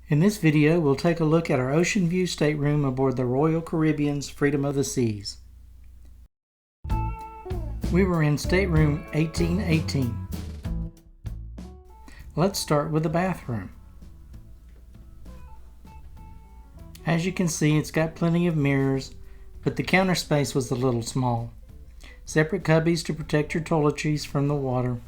In this video, we'll take a look at our ocean view stateroom aboard the Royal Caribbean's Freedom of the Seas. We were in stateroom 1818. Let's start with the bathroom. As you can see, it's got plenty of mirrors, but the counter space was a little small. Separate cubbies to protect your toiletries from the water.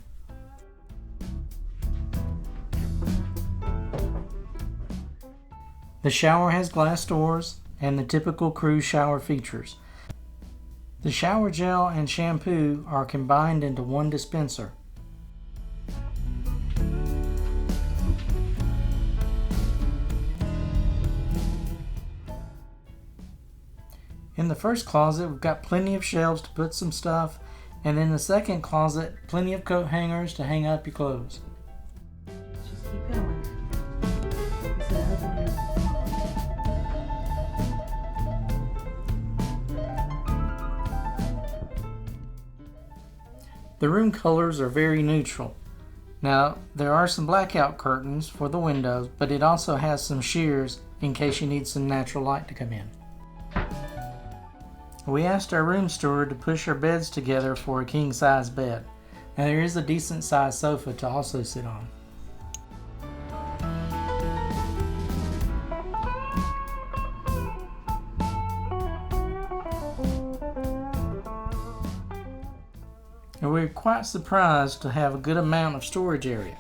The shower has glass doors and the typical cruise shower features. The shower gel and shampoo are combined into one dispenser. In the first closet, we've got plenty of shelves to put some stuff, and in the second closet, plenty of coat hangers to hang up your clothes. Just keep going. The room colors are very neutral. Now, there are some blackout curtains for the windows, but it also has some sheers in case you need some natural light to come in. We asked our room steward to push our beds together for a king-size bed. Now, there is a decent-sized sofa to also sit on. And we're quite surprised to have a good amount of storage area.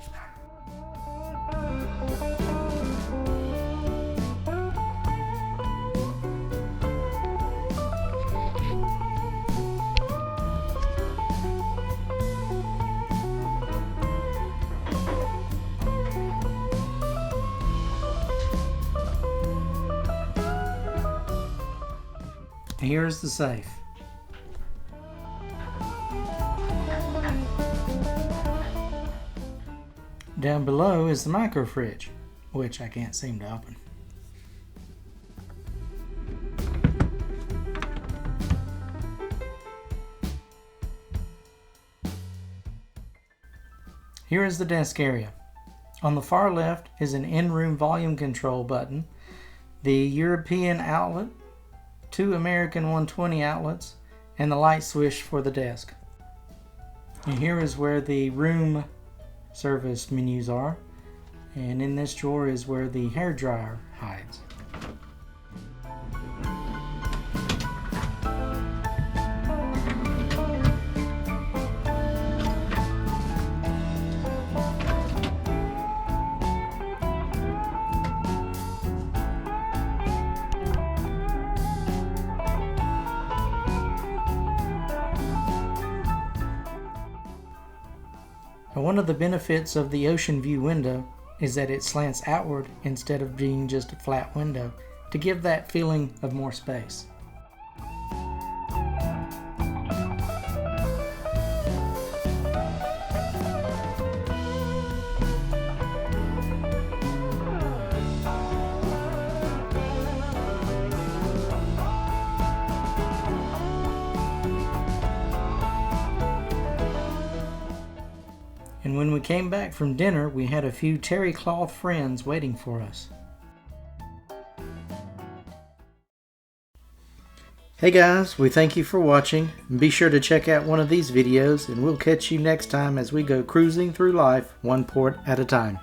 Here's the safe. Down below is the micro fridge, which I can't seem to open. Here is the desk area. On the far left is an in-room volume control button, the European outlet, 2 American 120 outlets, and the light switch for the desk. And here is where the room service menus are, and in this drawer is where the hair dryer hides. One of the benefits of the ocean view window is that it slants outward instead of being just a flat window to give that feeling of more space. And when we came back from dinner, we had a few terry cloth friends waiting for us. Hey guys, we thank you for watching. Be sure to check out one of these videos, and we'll catch you next time as we go cruising through life one port at a time.